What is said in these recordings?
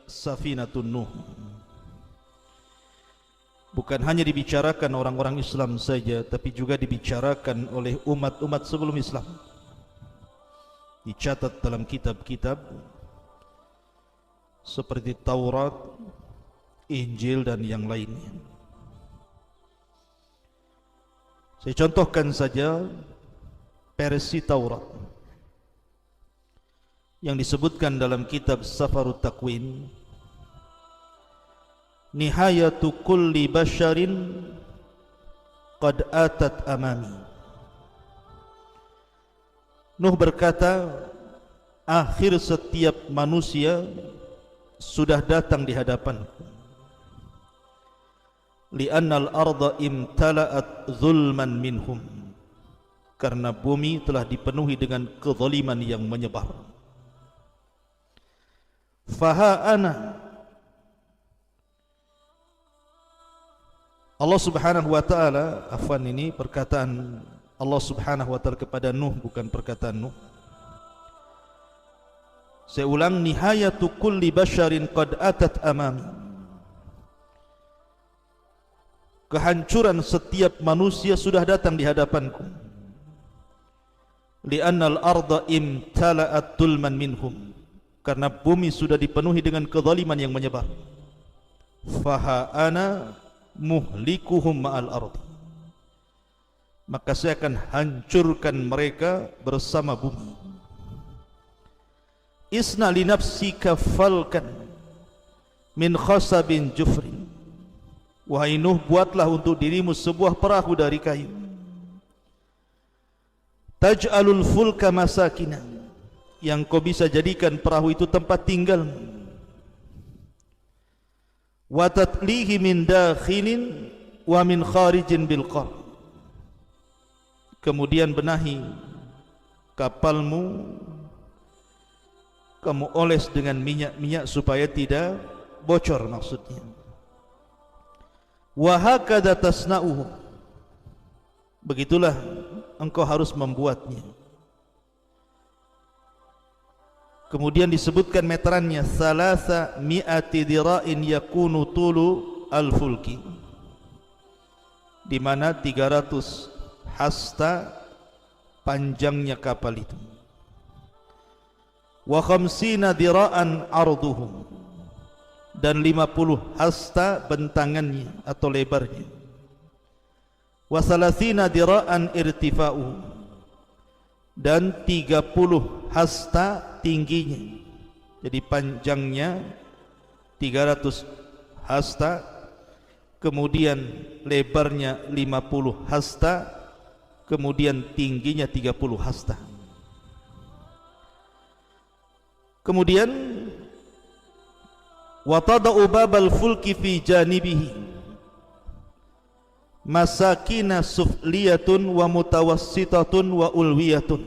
Safinatun Nuh. Bukan hanya dibicarakan orang-orang Islam saja, tapi juga dibicarakan oleh umat-umat sebelum Islam. Dicatat dalam kitab-kitab seperti Taurat, Injil dan yang lainnya. Saya contohkan saja versi Taurat yang disebutkan dalam kitab Safarut Takwin, nihayatu kulli basharin qad atat amami. Nuh berkata, akhir setiap manusia sudah datang di hadapanku. Li'annal arda imtala'at zulman minhum, karena bumi telah dipenuhi dengan kezaliman yang menyebar. Faha ana, Allah Subhanahu wa taala, afwan, ini perkataan Allah Subhanahu wa taala kepada Nuh, bukan perkataan Nuh. Saya ulang, nihayatu kulli basharin qad atat amami. Kehancuran setiap manusia sudah datang di hadapanku. Li'annal arda imtala'at dulman minhum, karena bumi sudah dipenuhi dengan kezaliman yang menyebar. Faha ana muhlikuhum ma'al ardi, maka saya akan hancurkan mereka bersama bumi. Isna li nafsika falkan min khasabin jufrin, wahai Nuh, buatlah untuk dirimu sebuah perahu dari kayu. Taj'alul fulka masakina, yang kau bisa jadikan perahu itu tempat tinggalmu. Wa tatlihi min dakhilin wa min kharijin bil qar, kemudian benahi kapalmu, kamu oles dengan minyak-minyak supaya tidak bocor, maksudnya. Wa hakadha tasna'uhu, begitulah engkau harus membuatnya. Kemudian disebutkan meterannya, salasa mi'ati dira'in yakunu tulu al-fulki, di mana 300 hasta panjangnya kapal itu. Wa khamsina dira'an arduhu, dan 50 hasta bentangannya atau lebarnya. Wa salasina dira'an irtifa'uhu, dan 30 hasta tingginya. Jadi panjangnya 300 hasta, kemudian lebarnya 50 hasta, kemudian tingginya 30 hasta. Kemudian wa tada'u babal fulki fi janibihi masakina sufliyatun wa mutawassitatun wa ulwiyatun,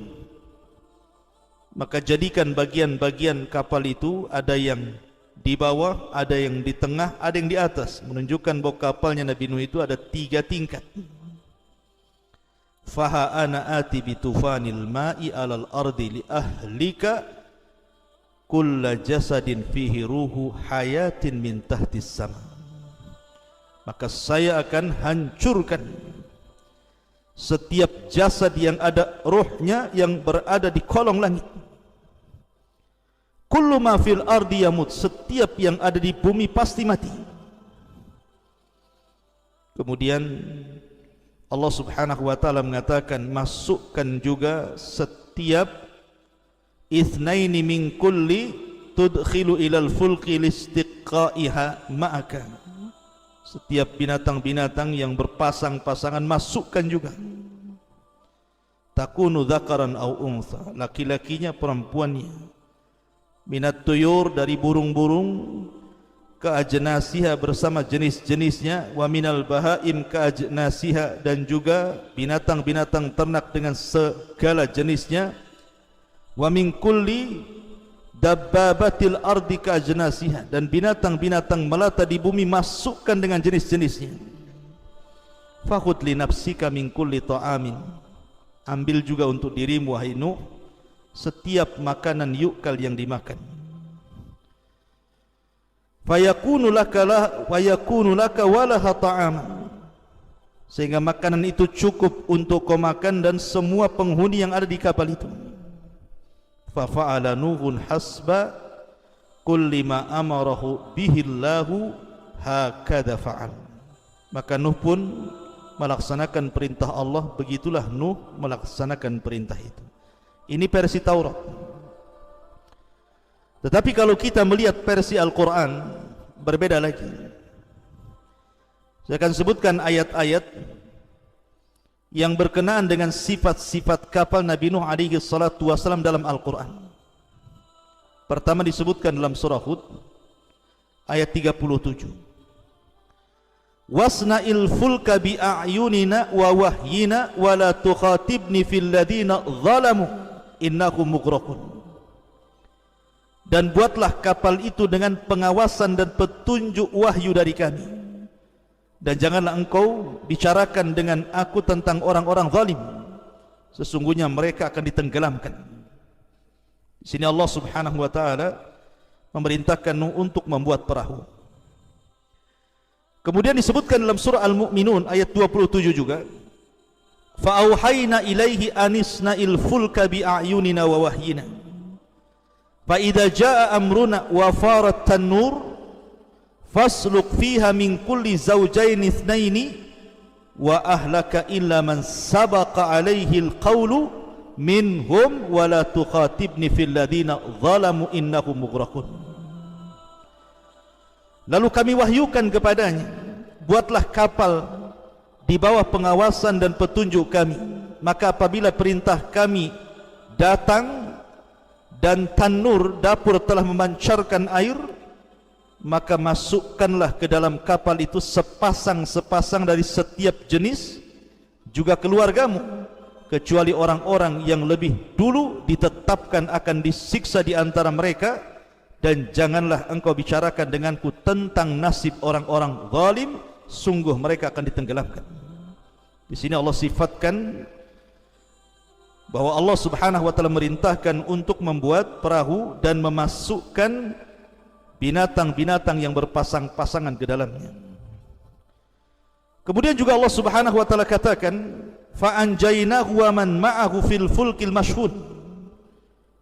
maka jadikan bagian-bagian kapal itu ada yang di bawah, ada yang di tengah, ada yang di atas, menunjukkan bahwa kapalnya Nabi Nuh itu ada 3 tingkat. Faha ana ati bitufanil ma'i alal ardi li ahlika kulla jasadin fihi ruhu hayatin min tahtis sama, maka saya akan hancurkan setiap jasad yang ada rohnya yang berada di kolong langit. Kullu ma fil ardi yamut, setiap yang ada di bumi pasti mati. Kemudian Allah Subhanahu wa taala mengatakan, masukkan juga setiap itsnaini min kulli tudkhilu ilal fulki listiqaiha ma'aka, setiap binatang-binatang yang berpasang-pasangan masukkan juga. Takunu dzakaran au untha, laki-lakinya perempuannya. Minat tuyur, dari burung-burung, ke ajnasiha bersama jenis-jenisnya, wa minal bahaim ke ajnasiha, dan juga binatang-binatang ternak dengan segala jenisnya, wa min kulli dabbabatil ardi ka ajnasiha, dan binatang-binatang melata di bumi masukkan dengan jenis-jenisnya. Fakhudh li nafsika min kulli ta'amin, ambil juga untuk dirimu wahai Nuh setiap makanan yukal yang dimakan. fayakunu laka walaha ta'aman, sehingga makanan itu cukup untuk kau makan dan semua penghuni yang ada di kapal itu. Fa fa'ala Nuhun hasba kulli ma amarahu bihi Allahu hakadha fa'al. Maka Nuh pun melaksanakan perintah Allah, begitulah Nuh melaksanakan perintah itu. Ini versi Taurat. Tetapi kalau kita melihat versi Al-Quran, berbeda lagi. Saya akan sebutkan ayat-ayat yang berkenaan dengan sifat-sifat kapal Nabi Nuh alaihi salatu wasalam dalam Al-Quran. Pertama disebutkan dalam surah Hud ayat 37. Wasna'il fulka bi'ayunina wa wahyina wa la tukhatibni fil ladina zalamu innahum mughraqun. Dan buatlah kapal itu dengan pengawasan dan petunjuk wahyu dari kami, dan janganlah engkau bicarakan dengan aku tentang orang-orang zalim, sesungguhnya mereka akan ditenggelamkan. Di sini Allah Subhanahu wa taala memerintahkan Nuh untuk membuat perahu. Kemudian disebutkan dalam surah Al-Mu'minun ayat 27 juga, fa auhayna ilaihi anisna'il fulka bi'ayunina wa wahyina fa idza jaa amruna wa farat tanur fasluk fiha min kulli zawjaini itsnaini wa ahlaka illa man sabaqa alaihi alqawlu minhum wa la tukhatibni fil ladina zalamu innahum mughraqun. Lalu kami wahyukan kepadanya, buatlah kapal di bawah pengawasan dan petunjuk kami, maka apabila perintah kami datang dan tanur dapur telah memancarkan air, maka masukkanlah ke dalam kapal itu sepasang-sepasang dari setiap jenis, juga keluargamu, kecuali orang-orang yang lebih dulu ditetapkan akan disiksa di antara mereka, dan janganlah engkau bicarakan denganku tentang nasib orang-orang zalim, sungguh mereka akan ditenggelamkan. Di sini Allah sifatkan bahwa Allah Subhanahu wa taala merintahkan untuk membuat perahu dan memasukkan binatang-binatang yang berpasang-pasangan ke dalamnya. Kemudian juga Allah Subhanahu wa taala katakan, fa anjaynahu wa man ma'ahu fil fulkil mashhud.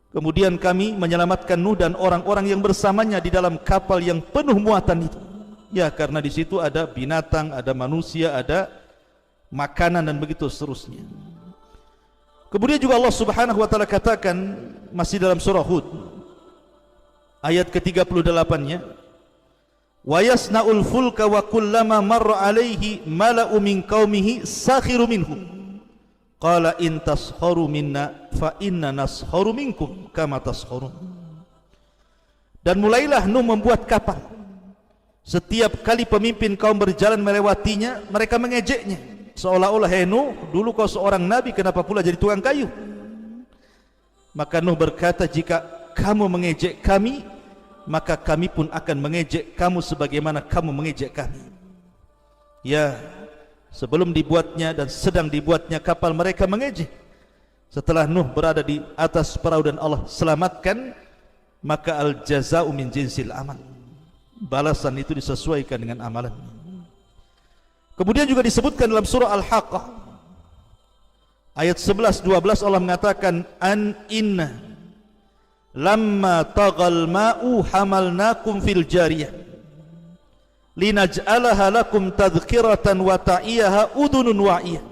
Kemudian kami menyelamatkan Nuh dan orang-orang yang bersamanya di dalam kapal yang penuh muatan itu. Ya, karena di situ ada binatang, ada manusia, ada makanan dan begitu seterusnya. Kemudian juga Allah Subhanahu wa taala katakan masih dalam surah Hud ayat ke-38-nya, wa yasna'ul fulka wa kullama marra alaihi mala'u min qaumihi sakhiru minhu qala in tasharu minna fa inna nasharu minkum kama tasharun. Dan mulailah Nuh membuat kapal. Setiap kali pemimpin kaum berjalan melewatinya, mereka mengejeknya, seolah-olah, hei Nuh, dulu kau seorang nabi, kenapa pula jadi tukang kayu? Maka Nuh berkata, jika kamu mengejek kami, maka kami pun akan mengejek kamu sebagaimana kamu mengejek kami. Ya, sebelum dibuatnya dan sedang dibuatnya kapal, mereka mengejek. Setelah Nuh berada di atas perahu dan Allah selamatkan, maka al-jaza'u min jinsil amal, balasan itu disesuaikan dengan amalan. Kemudian juga disebutkan dalam surah Al-Haqqah ayat 11-12, Allah mengatakan, an inna lamma tagal ma'u hamalnakum fil jariyah linaj'alaha lakum tadhkiratan wa ta'iyaha udunun wa'iyah.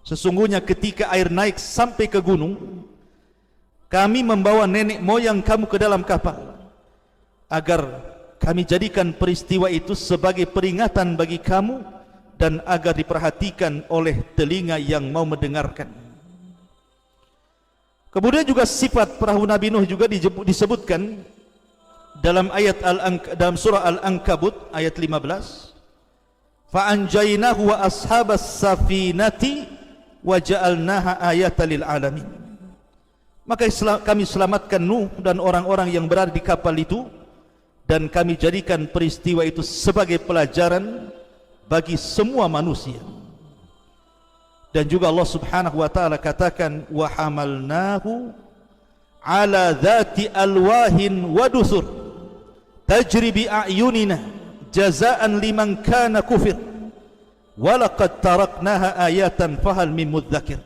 Sesungguhnya ketika air naik sampai ke gunung, kami membawa nenek moyang kamu ke dalam kapal, agar kami jadikan peristiwa itu sebagai peringatan bagi kamu dan agar diperhatikan oleh telinga yang mau mendengarkan. Kemudian juga sifat perahu Nabi Nuh juga disebutkan dalam ayat dalam surah Al-Ankabut ayat 15, fa anjaynahu wa ashabas safinati wa ja'alnaha ayatan lil alamin. Maka kami selamatkan Nuh dan orang-orang yang berada di kapal itu, dan kami jadikan peristiwa itu sebagai pelajaran bagi semua manusia. Dan juga Allah Subhanahu wa taala katakan, wa hamalnahu ala dzati alwahin wa dusur, tajri bi a'yunina jazaan liman kana kufir wa laqad taraknaha ayatan fahal min mudzakir.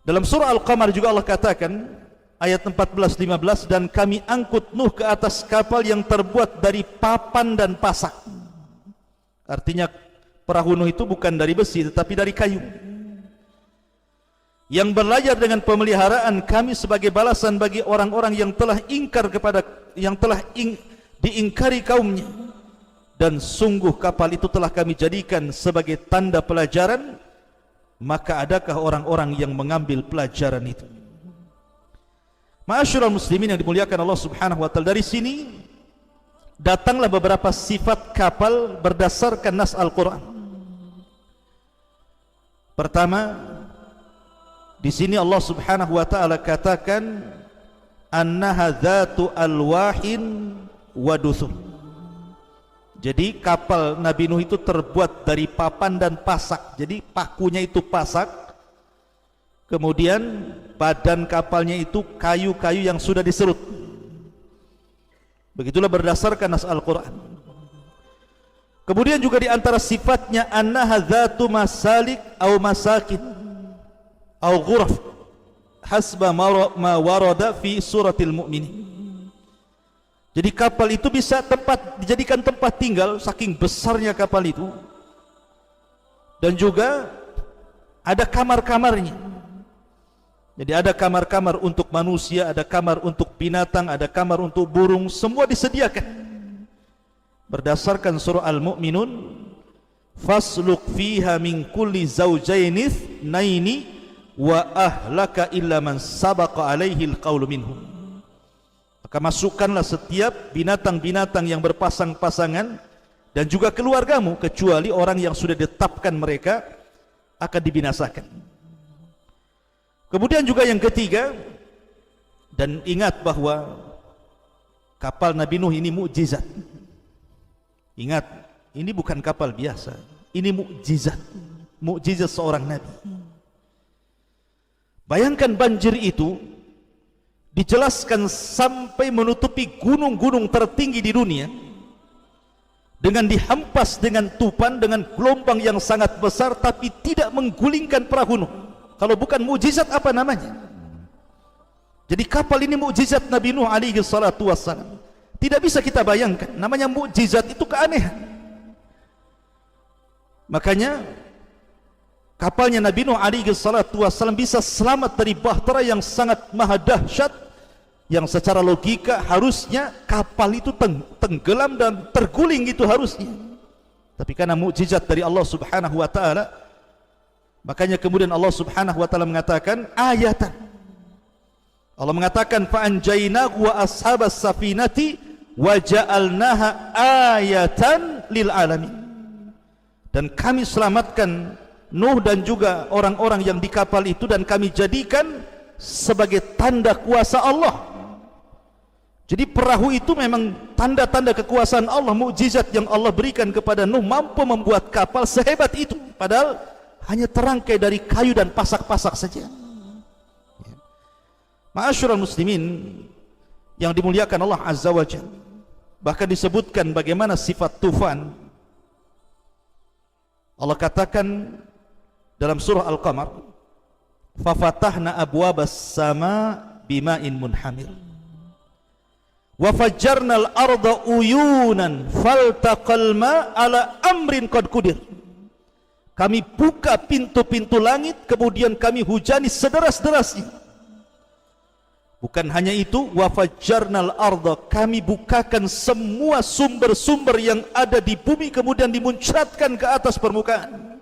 Dalam surah Al-Qamar juga Allah katakan ayat 14-15, dan kami angkut Nuh ke atas kapal yang terbuat dari papan dan pasak. Artinya perahu Nuh itu bukan dari besi tetapi dari kayu, yang berlayar dengan pemeliharaan kami sebagai balasan bagi orang-orang yang telah ingkar kepada diingkari kaumnya. Dan sungguh kapal itu telah kami jadikan sebagai tanda pelajaran, maka adakah orang-orang yang mengambil pelajaran itu? Ma'asyiral muslimin yang dimuliakan Allah Subhanahu wa taala, dari sini datanglah beberapa sifat kapal berdasarkan nas Al-Qur'an. Pertama, di sini Allah Subhanahu wa taala katakan annaha dzatu alwahin wa duthur. Jadi kapal Nabi Nuh itu terbuat dari papan dan pasak. Jadi pakunya itu pasak, kemudian badan kapalnya itu kayu-kayu yang sudah diserut. Begitulah berdasarkan nas Al-Quran. Kemudian juga di antara sifatnya annaha dzatu masalik au masakin au ghuraf hasba ma warada fi suratil mu'minin. Jadi kapal itu bisa dijadikan tempat tinggal, saking besarnya kapal itu. Dan juga ada kamar-kamarnya. Jadi ada kamar-kamar untuk manusia, ada kamar untuk binatang, ada kamar untuk burung, semua disediakan. Berdasarkan surah Al-Mu'minun, fasluk fiha min kulli zawjaini itsnaini wa ahlaka illa man sabaqa alaihi alqaulu minhum. Maka masukkanlah setiap binatang-binatang yang berpasang-pasangan dan juga keluargamu, kecuali orang yang sudah ditetapkan mereka akan dibinasakan. Kemudian juga yang ketiga, dan ingat bahwa kapal Nabi Nuh ini mukjizat. Ingat, ini bukan kapal biasa, ini mukjizat, mukjizat seorang nabi. Bayangkan banjir itu dijelaskan sampai menutupi gunung-gunung tertinggi di dunia, dengan dihampas dengan tupan, dengan gelombang yang sangat besar, tapi tidak menggulingkan perahu Nuh. Kalau bukan mukjizat apa namanya? Jadi kapal ini mukjizat Nabi Nuh alaihi salatu wassalam. Tidak bisa kita bayangkan, namanya mukjizat itu keanehan. Makanya kapalnya Nabi Nuh alaihi salatu wassalam bisa selamat dari bahtera yang sangat maha dahsyat, yang secara logika harusnya kapal itu tenggelam dan terguling, itu harusnya. Tapi karena mukjizat dari Allah Subhanahu wa taala, makanya kemudian Allah Subhanahu wa taala mengatakan ayatan. Allah mengatakan fa anjaynahu wa ashabas safinati wa ja'alnaha ayatan lil alamin. Dan kami selamatkan Nuh dan juga orang-orang yang di kapal itu, dan kami jadikan sebagai tanda kuasa Allah. Jadi perahu itu memang tanda-tanda kekuasaan Allah, mukjizat yang Allah berikan kepada Nuh, mampu membuat kapal sehebat itu, padahal hanya terangkai dari kayu dan pasak-pasak saja. Ma'asyiral muslimin yang dimuliakan Allah Azza wa Jalla, bahkan disebutkan bagaimana sifat tufan. Allah katakan dalam surah Al-Qamar, fafatahna abwabas sama bima'in munhamir wa fajjarnal arda uyunan faltaqal ma ala amrin qad qudir. Kami buka pintu-pintu langit, kemudian kami hujani sederas-derasnya. Bukan hanya itu, wa fajjarnal arda, kami bukakan semua sumber-sumber yang ada di bumi, kemudian dimuncratkan ke atas permukaan.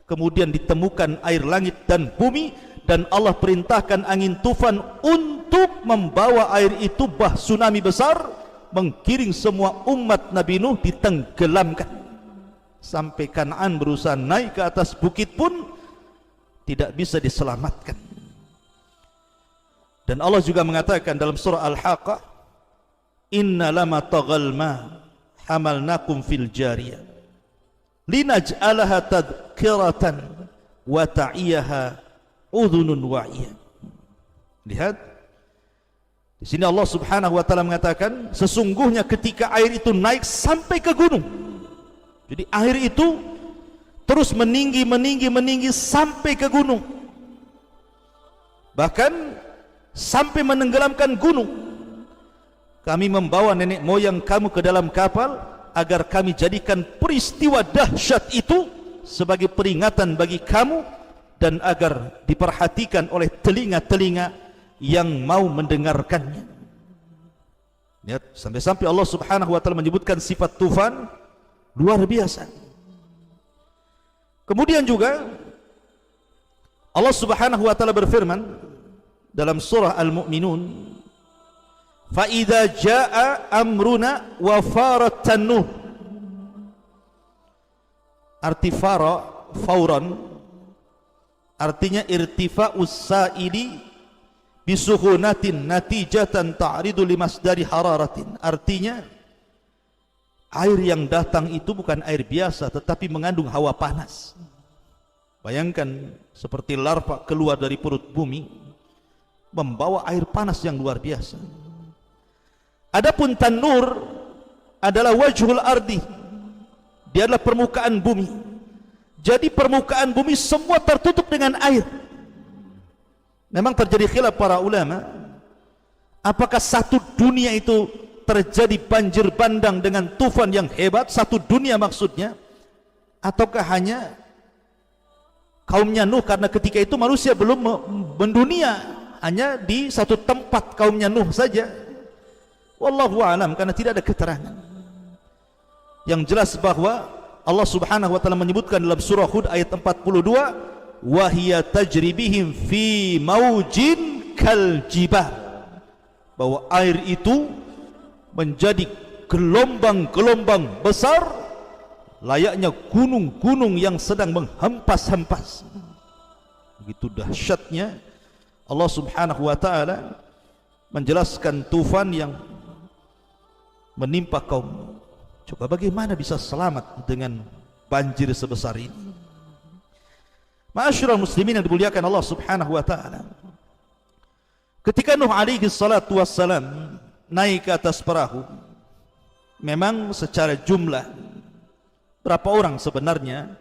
Kemudian ditemukan air langit dan bumi, dan Allah perintahkan angin tufan untuk membawa air itu, bah tsunami besar, menggiring semua umat Nabi Nuh, ditenggelamkan. Sampai Kan'an berusaha naik ke atas bukit pun tidak bisa diselamatkan. Dan Allah juga mengatakan dalam surah Al-Haqqah, inna lama taghal ma hamalnakum fil jariyah linaj'alaha tadhkiratan wa ta'iyaha udhunun wa'iyah. Lihat, Di sini Allah Subhanahu wa taala mengatakan, sesungguhnya ketika air itu naik sampai ke gunung. Jadi air itu terus meninggi sampai ke gunung. Bahkan sampai menenggelamkan gunung. Kami membawa nenek moyang kamu ke dalam kapal agar kami jadikan peristiwa dahsyat itu sebagai peringatan bagi kamu dan agar diperhatikan oleh telinga-telinga yang mau mendengarkannya. Lihat, sampai-sampai Allah Subhanahu wa taala menyebutkan sifat tufan luar biasa. Kemudian juga Allah Subhanahu wa taala berfirman dalam surah Al-Mu'minun, fa idza jaa amruna wa farat tanuh. Arti fara fauran artinya irtifa'us sa'ili bisuhunatin natijatan ta'ridu limasdari hararatin. Artinya air yang datang itu bukan air biasa tetapi mengandung hawa panas. Bayangkan seperti larva keluar dari perut bumi membawa air panas yang luar biasa. Adapun tanur adalah wajhul ardi, dia adalah permukaan bumi. Jadi permukaan bumi semua tertutup dengan air. Memang terjadi khilaf para ulama, apakah satu dunia itu terjadi banjir bandang dengan tufan yang hebat, satu dunia maksudnya, ataukah hanya kaumnya Nuh, karena ketika itu manusia belum mendunia, hanya di satu tempat kaumnya Nuh saja. Wallahu a'lam, karena tidak ada keterangan. Yang jelas bahwa Allah Subhanahu wa taala menyebutkan dalam surah Hud ayat 42, wa hiya tajri bihim fi maujin kal jibal, bahwa air itu menjadi gelombang-gelombang besar layaknya gunung-gunung yang sedang menghempas-hempas. Begitu dahsyatnya Allah Subhanahu wa taala menjelaskan tufan yang menimpa kaum. Coba bagaimana bisa selamat dengan banjir sebesar ini? Ma'asyiral muslimin yang dimuliakan Allah Subhanahu wa taala, ketika Nuh alaihi salatu wassalam naik ke atas perahu, memang secara jumlah berapa orang sebenarnya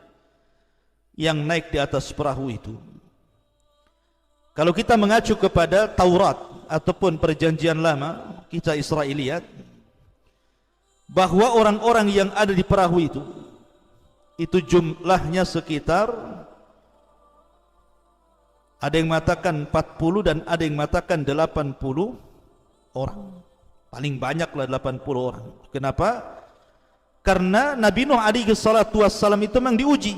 yang naik di atas perahu itu? Kalau kita mengacu kepada Taurat ataupun perjanjian lama, kita Israiliyat, bahwa orang-orang yang ada di perahu itu jumlahnya sekitar, ada yang mengatakan 40 dan ada yang mengatakan 80 orang. Paling banyaklah 80 orang. Kenapa? Karena Nabi Nuh alaihi salatu wassalam itu memang diuji.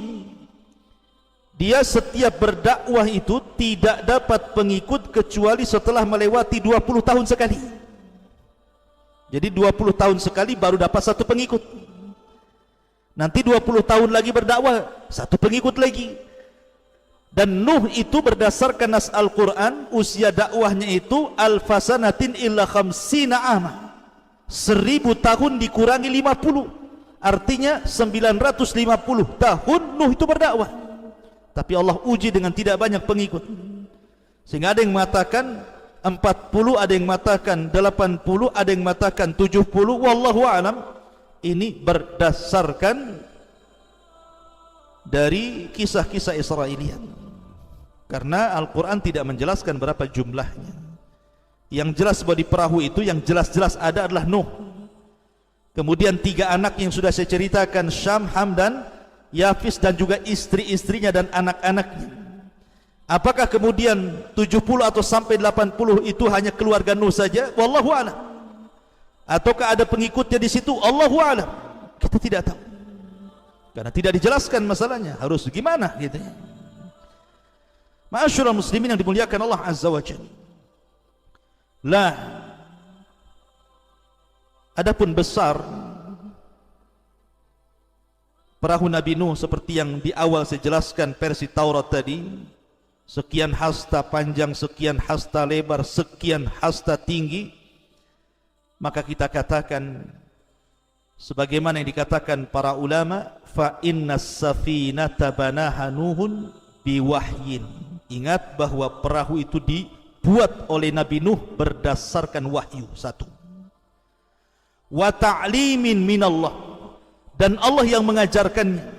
Dia setiap berdakwah itu tidak dapat pengikut kecuali setelah melewati 20 tahun sekali. Jadi 20 tahun sekali baru dapat satu pengikut. Nanti 20 tahun lagi berdakwah, satu pengikut lagi. Dan Nuh itu berdasarkan nas Al-Quran, usia dakwahnya itu alfasanatin illa khamsina ama, 1000 tahun dikurangi 50, artinya 950 tahun Nuh itu berdakwah. Tapi Allah uji dengan tidak banyak pengikut, sehingga ada yang mengatakan 40, ada yang mengatakan 80, ada yang mengatakan 70. Wallahu a'lam. Ini berdasarkan dari kisah-kisah Israiliyat, karena Al-Quran tidak menjelaskan berapa jumlahnya. Yang jelas bahwa di perahu itu yang jelas-jelas ada adalah Nuh, kemudian 3 anak yang sudah saya ceritakan, Syam, Ham dan Yafis, dan juga istri-istrinya dan anak-anaknya. Apakah kemudian 70 atau sampai 80 itu hanya keluarga Nuh saja? Wallahu a'lam. Ataukah ada pengikutnya di situ? Allahu a'lam. Kita tidak tahu, karena tidak dijelaskan masalahnya harus gimana gitu ya. Ma'asyiral muslimin yang dimuliakan Allah Azza wa Jalla. Lah, adapun besar perahu Nabi Nuh seperti yang di awal saya jelaskan versi Taurat tadi, sekian hasta panjang, sekian hasta lebar, sekian hasta tinggi, maka kita katakan sebagaimana yang dikatakan para ulama, fa innas safinata banaha Nuhun biwahyin. Ingat bahwa perahu itu dibuat oleh Nabi Nuh berdasarkan wahyu. Satu, wa ta'limin minallah, dan Allah yang mengajarkannya.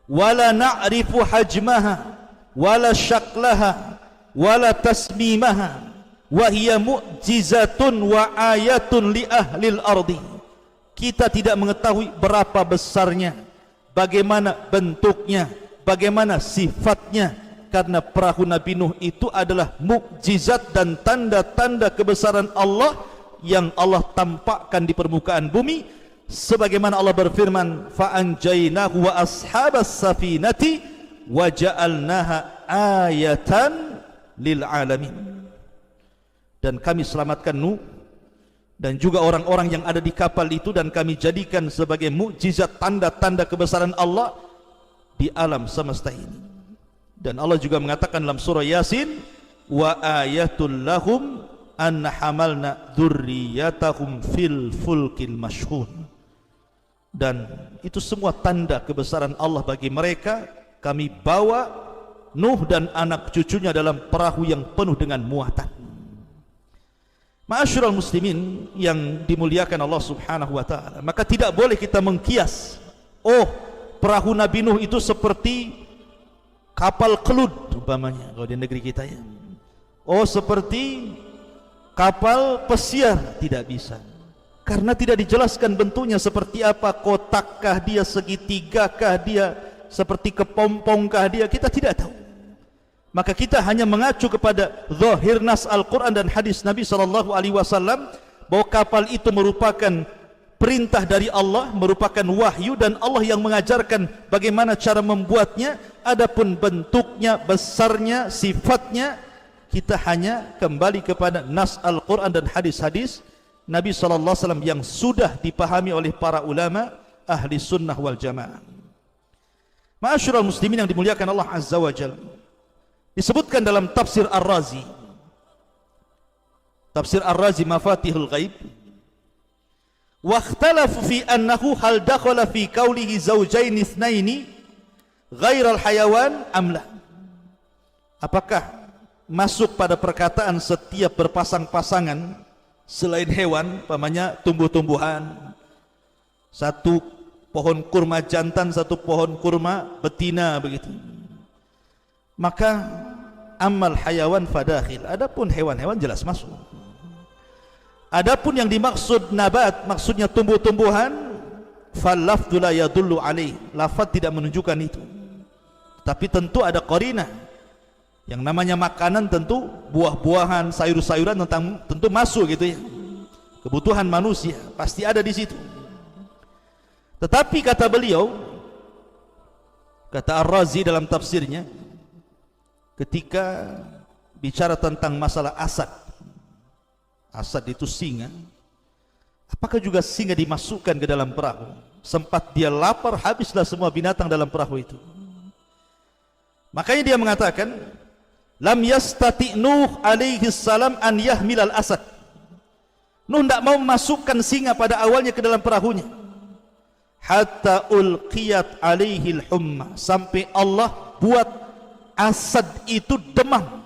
Wala na'rifu hajmaha wala syaklaha wala tasmimaha wa hiya mu'jizatun wa ayatun li ahlil ardi. Kita tidak mengetahui berapa besarnya, bagaimana bentuknya, bagaimana sifatnya, karena perahu Nabi Nuh itu adalah mukjizat dan tanda-tanda kebesaran Allah yang Allah tampakkan di permukaan bumi, sebagaimana Allah berfirman, fa anjaynahu wa ashabas safinati wa ja'alnaha ayatan lil alamin. Dan kami selamatkan Nuh dan juga orang-orang yang ada di kapal itu, dan kami jadikan sebagai mukjizat, tanda-tanda kebesaran Allah di alam semesta ini. Dan Allah juga mengatakan dalam surah Yasin, wa ayatul lahum an hamalna dzurriyyatahum fil fulkil mashhun. Dan itu semua tanda kebesaran Allah bagi mereka. Kami bawa Nuh dan anak cucunya dalam perahu yang penuh dengan muatan. Ma'asyiral muslimin yang dimuliakan Allah Subhanahu wa taala, maka tidak boleh kita mengkias, oh, perahu Nabi Nuh itu seperti kapal kelud umpamanya kalau di negeri kita ya. Oh, seperti kapal pesiar, tidak bisa. Karena tidak dijelaskan bentuknya seperti apa, kotakkah dia, segitigakah dia, seperti kepompongkah dia, kita tidak tahu. Maka kita hanya mengacu kepada zahir nas Al-Quran dan hadis Nabi SAW, bahwa kapal itu merupakan perintah dari Allah, merupakan wahyu, dan Allah yang mengajarkan bagaimana cara membuatnya. Adapun bentuknya, besarnya, sifatnya, kita hanya kembali kepada nas Al-Quran dan hadis-hadis Nabi SAW yang sudah dipahami oleh para ulama ahli sunnah wal jamaah. Ma'asyiral muslimin yang dimuliakan Allah Azza wa Jalla, disebutkan dalam tafsir Ar-Razi, tafsir Ar-Razi Mafatihul Ghaib, wa ikhtalafu fi annahu hal dakhala fi qawlihi zawjayn itsnaini ghairal hayawan am la. Apakah masuk pada perkataan setiap berpasang-pasangan selain hewan, pamannya tumbuh-tumbuhan, satu pohon kurma jantan, satu pohon kurma betina, begitu. Maka amal hayawan fadakhil, adapun hewan-hewan jelas masuk. Adapun yang dimaksud nabat, maksudnya tumbuh-tumbuhan, fal lafdzu la yadullu alaih, lafaz tidak menunjukkan itu. Tapi tentu ada qarinah. Yang namanya makanan tentu buah-buahan, sayur-sayuran tentu masuk gitu ya. Kebutuhan manusia pasti ada di situ. Tetapi kata beliau, kata Ar-Razi dalam tafsirnya, ketika bicara tentang masalah asad, asad itu singa, apakah juga singa dimasukkan ke dalam perahu? Sempat dia lapar, habislah semua binatang dalam perahu itu. Makanya dia mengatakan, lam yastati Nuh alaihi salam an yahmilal asad. Nuh tidak mau memasukkan singa pada awalnya ke dalam perahunya, hatta ulqiyat alaihi al-humma, sampai Allah buat asad itu demam,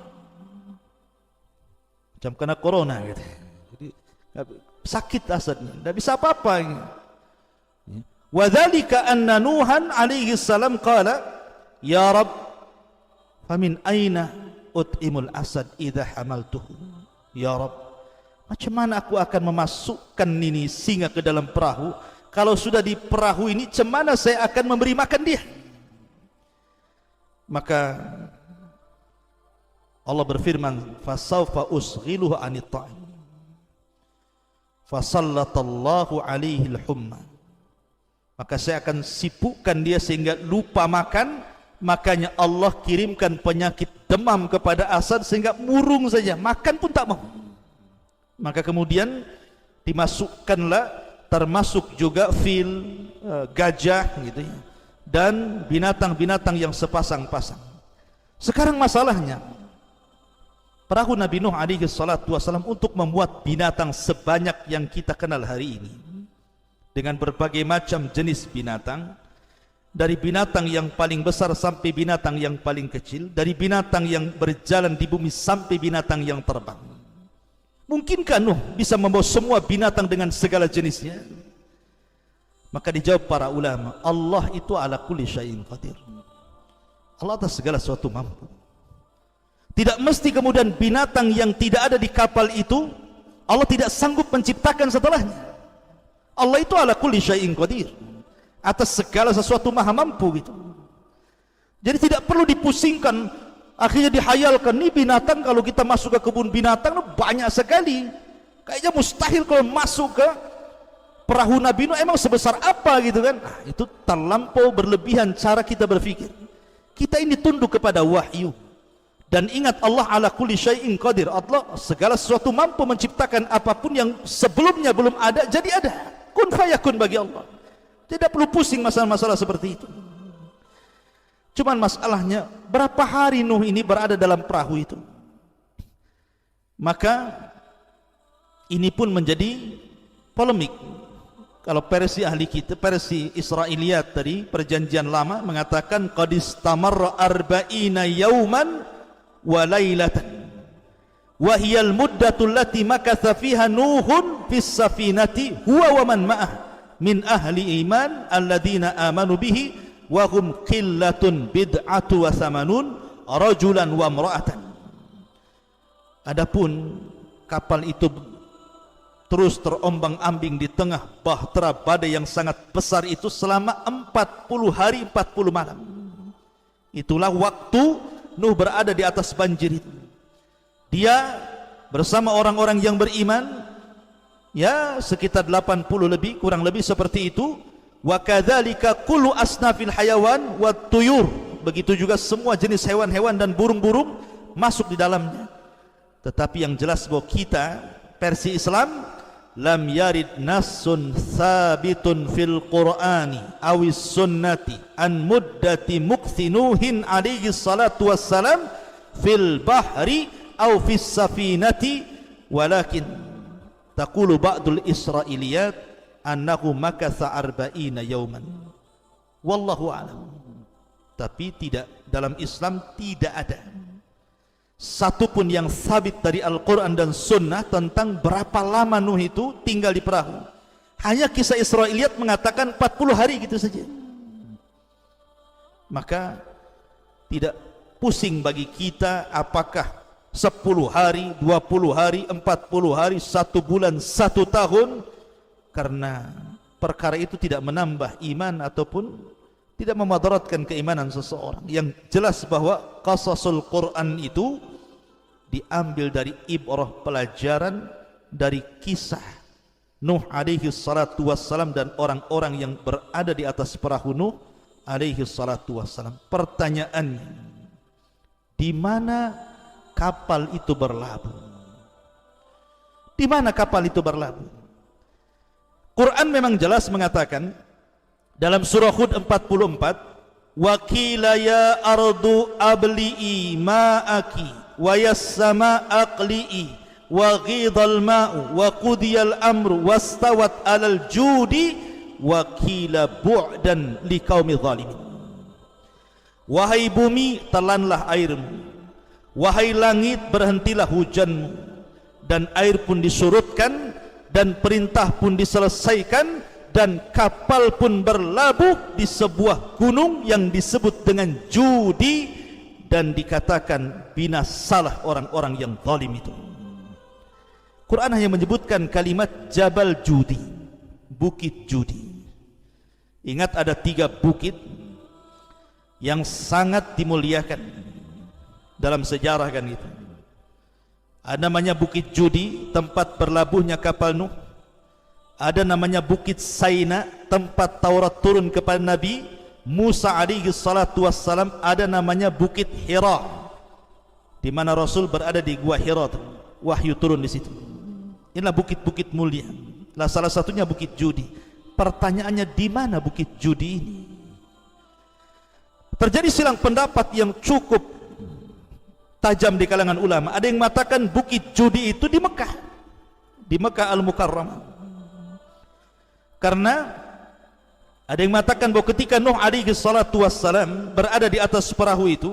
macam kena corona gitu. Jadi sakit asadnya, tidak bisa apa-apa. Wa dzalika anna Nuhan alaihi salam qala, ya Rabb, famin aina ut'imul asad idza hamaltuhu. Ya Rabb, macam mana aku akan memasukkan ini singa ke dalam perahu? Kalau sudah di perahu ini, macam mana saya akan memberi makan dia? Maka Allah berfirman, fasawfa usghiluhu anit ta'im fasallatallahu alaihi al-humma, maka saya akan sibukkan dia sehingga lupa makan. Makanya Allah kirimkan penyakit demam kepada asad sehingga murung saja, makan pun tak mau. Maka kemudian dimasukkanlah, termasuk juga fil, gajah gitu ya, dan binatang-binatang yang sepasang-pasang. Sekarang masalahnya, perahu Nabi Nuh alaihi salatu wasalam untuk membuat binatang sebanyak yang kita kenal hari ini, dengan berbagai macam jenis binatang, dari binatang yang paling besar sampai binatang yang paling kecil, dari binatang yang berjalan di bumi sampai binatang yang terbang. Mungkinkah Nuh bisa membawa semua binatang dengan segala jenisnya? Maka dijawab para ulama, Allah itu ala kulli syai'in qadir. Allah atas segala sesuatu mampu. Tidak mesti kemudian binatang yang tidak ada di kapal itu Allah tidak sanggup menciptakan setelahnya. Allah itu ala kulli syai'in qadir, atas segala sesuatu maha mampu gitu. Jadi tidak perlu dipusingkan, akhirnya dihayalkan, nih binatang kalau kita masuk ke kebun binatang banyak sekali, kayaknya mustahil kalau masuk ke perahu Nabi Nuh, emang sebesar apa gitu kan. Nah, itu terlampau berlebihan cara kita berpikir. Kita ini tunduk kepada wahyu, dan ingat Allah ala kulli syai'in qadir. Allah segala sesuatu mampu menciptakan apapun yang sebelumnya belum ada jadi ada. Kun fayakun bagi Allah. Tidak perlu pusing masalah-masalah seperti itu. Cuman masalahnya berapa hari Nuh ini berada dalam perahu itu. Maka ini pun menjadi polemik. Kalau versi ahli kita, versi Israiliyat tadi, perjanjian lama mengatakan qad istamarra arba'ina yauman wa lailatan wa hiyal muddatul lati makatha fiha Nuhun fis safinati huwa wa man ma'ah min ahli iman alladina amanu bihi wa hum qillatun bid'atu wa samanun rajulan wa imra'atan. Adapun kapal itu terus terombang-ambing di tengah bahtera badai yang sangat besar itu selama 40 hari 40 malam. Itulah waktu Nuh berada di atas banjir itu. Dia bersama orang-orang yang beriman, ya sekitar 80 lebih, kurang lebih seperti itu. Wa kadzalika kullu asnafil hayawan wat tuyur, begitu juga semua jenis hewan-hewan dan burung-burung masuk di dalamnya. Tetapi yang jelas bahwa kita versi Islam, lam yarid nassun sabitun fil qur'ani awis sunnati an muddati mukthinuhin alaihi salatu wassalam fil bahri aw fis safinati, walakin taqulu ba'dul israiliyat annahu makatha arba'ina yauman wallahu a'lam. Tapi tidak, dalam Islam tidak ada satupun yang sabit dari Al-Quran dan Sunnah tentang berapa lama Nuh itu tinggal di perahu. Hanya kisah Israiliyat mengatakan 40 hari gitu saja. Maka tidak pusing bagi kita apakah 10 hari, 20 hari, 40 hari, 1 bulan, 1 tahun, karena perkara itu tidak menambah iman ataupun tidak memadaratkan keimanan seseorang. Yang jelas bahwa qasasul Quran itu diambil dari ibrah, pelajaran dari kisah Nuh alaihi salatu wassalam dan orang-orang yang berada di atas perahu Nuh alaihi salatu wassalam. Pertanyaannya, di mana kapal itu berlabuh? Di mana kapal itu berlabuh? Quran memang jelas mengatakan dalam surah Hud 44, wa qila ya ardu abli'i ma'aki wa yas-sama aqli'i wa ghidal ma'u wa qudiyal amru wastawat 'alal judi wa qila bu'dan liqaumi zalimin. Wahai bumi, telanlah airmu, wahai langit, berhentilah hujanmu, dan air pun disurutkan dan perintah pun diselesaikan, dan kapal pun berlabuh di sebuah gunung yang disebut dengan Judi, dan dikatakan binasalah orang-orang yang zalim itu. Quran hanya menyebutkan kalimat Jabal Judi, Bukit Judi. Ingat ada 3 bukit yang sangat dimuliakan dalam sejarah kan itu. Ada namanya Bukit Judi, tempat berlabuhnya kapal Nuh. Ada namanya Bukit Saina, tempat Taurat turun kepada Nabi Musa alaihi salatu wassalam. Ada namanya Bukit Hira, di mana Rasul berada di gua Hira, wahyu turun di situ. Inilah bukit-bukit mulia. Nah, salah satunya Bukit Judi. Pertanyaannya, di mana Bukit Judi ini? Terjadi silang pendapat yang cukup tajam di kalangan ulama. Ada yang mengatakan Bukit Judi itu di Mekah, di Mekah Al-Mukarramah. Karena Ada yang mengatakan bahwa ketika Nuh alaihi salatu wassalam berada di atas perahu itu,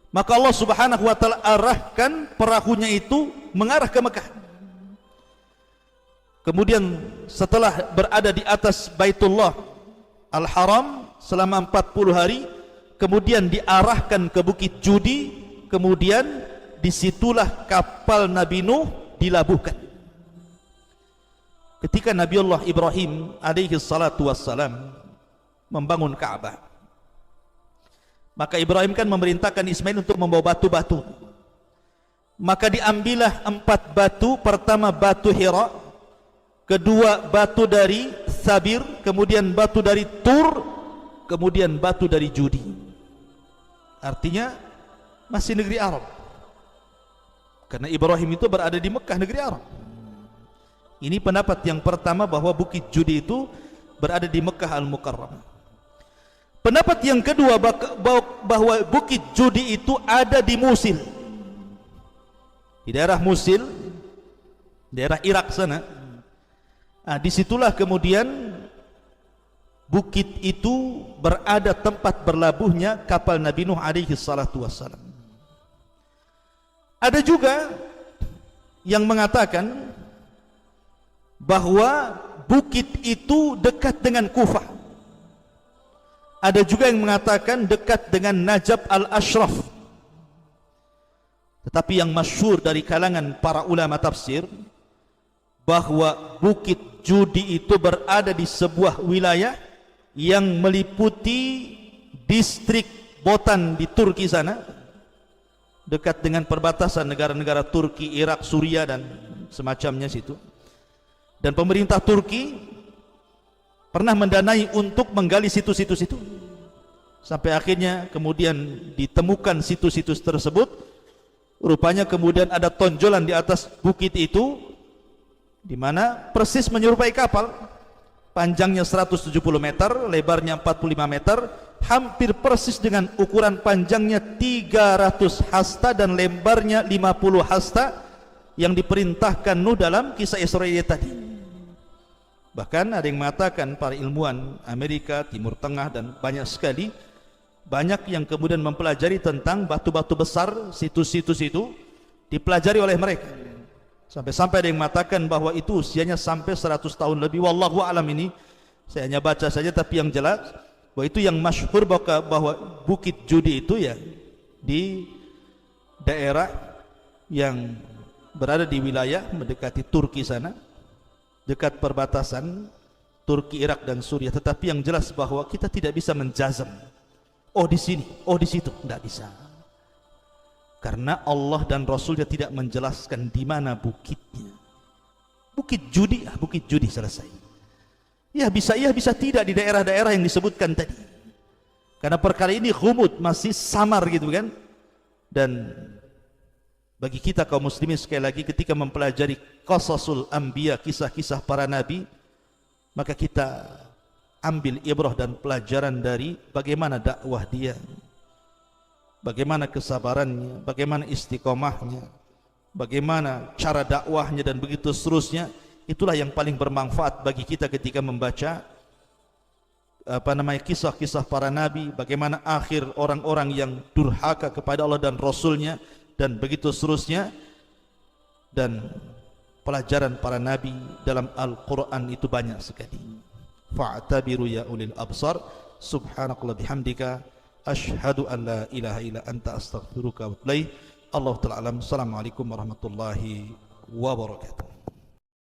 maka Allah subhanahu wa ta'ala arahkan perahunya itu mengarah ke Mekah. Kemudian setelah berada di atas Baitullah Al-Haram selama 40 hari, kemudian diarahkan ke Bukit Judi, kemudian disitulah kapal Nabi Nuh dilabuhkan. Ketika Nabiullah Ibrahim alaihi salatu wassalam membangun Ka'bah, maka Ibrahim kan memerintahkan Ismail untuk membawa batu-batu. Maka diambillah 4 batu. Pertama batu Hira, kedua batu dari Sabir, kemudian batu dari Tur, kemudian batu dari Judi. Artinya masih negeri Arab, karena Ibrahim itu berada di Mekah, negeri Arab. Ini pendapat yang pertama, bahwa Bukit Judi itu berada di Mekah Al-Mukarramah. Pendapat yang kedua, bahwa Bukit Judi itu ada di Musil, di daerah Musil, daerah Irak sana. Nah, disitulah kemudian bukit itu berada tempat berlabuhnya kapal Nabi Nuh alaihi salatu wassalam. Ada juga yang mengatakan bahwa bukit itu dekat dengan Kufah. Ada juga yang mengatakan dekat dengan Najab al-Ashraf. Tetapi yang masyhur dari kalangan para ulama tafsir, bahwa Bukit Judi itu berada di sebuah wilayah yang meliputi distrik Botan di Turki sana, dekat dengan perbatasan negara-negara Turki, Irak, Suria dan semacamnya situ. Dan pemerintah Turki pernah mendanai untuk menggali situs-situs itu, sampai akhirnya kemudian ditemukan situs-situs tersebut. Rupanya kemudian ada tonjolan di atas bukit itu, di mana persis menyerupai kapal. Panjangnya 170 meter, lebarnya 45 meter, hampir persis dengan ukuran panjangnya 300 hasta dan lebarnya 50 hasta yang diperintahkan Nuh dalam kisah Israiliyat tadi. Bahkan ada yang mengatakan, para ilmuwan Amerika, Timur Tengah dan banyak sekali, banyak yang kemudian mempelajari tentang batu-batu besar, situs-situs itu dipelajari oleh mereka. Sampai-sampai ada yang mengatakan bahwa itu usianya sampai 100 tahun lebih. Wallahu alam, ini saya hanya baca saja, tapi yang jelas bahwa itu yang masyhur, bahwa Bukit Judi itu ya di daerah yang berada di wilayah mendekati Turki sana, dekat perbatasan Turki, Irak dan Suriah. Tetapi yang jelas bahwa kita tidak bisa menjazam, oh di sini, oh di situ, tidak bisa. Karena Allah dan Rasulnya tidak menjelaskan di mana bukitnya. Bukit Judi, Bukit Judi, selesai. Ya bisa tidak di daerah-daerah yang disebutkan tadi. Karena perkara ini ghumud, masih samar gitu kan. Dan bagi kita kaum muslimin, sekali lagi, ketika mempelajari qasasul anbiya, kisah-kisah para nabi, maka kita ambil ibrah dan pelajaran dari bagaimana dakwah dia, bagaimana kesabarannya, bagaimana istiqomahnya, bagaimana cara dakwahnya, dan begitu seterusnya. Itulah yang paling bermanfaat bagi kita ketika membaca kisah-kisah para nabi, bagaimana akhir orang-orang yang durhaka kepada Allah dan Rasulnya, dan begitu seterusnya. Dan pelajaran para nabi dalam Al-Quran itu banyak sekali. Fa'tabiru ya ulil absar. Subhanakallah bihamdika, asyhadu an la ilaha illa anta astaghfiruka wa atubu ilaik. Allahu ta'ala alam. Assalamualaikum warahmatullahi wabarakatuh.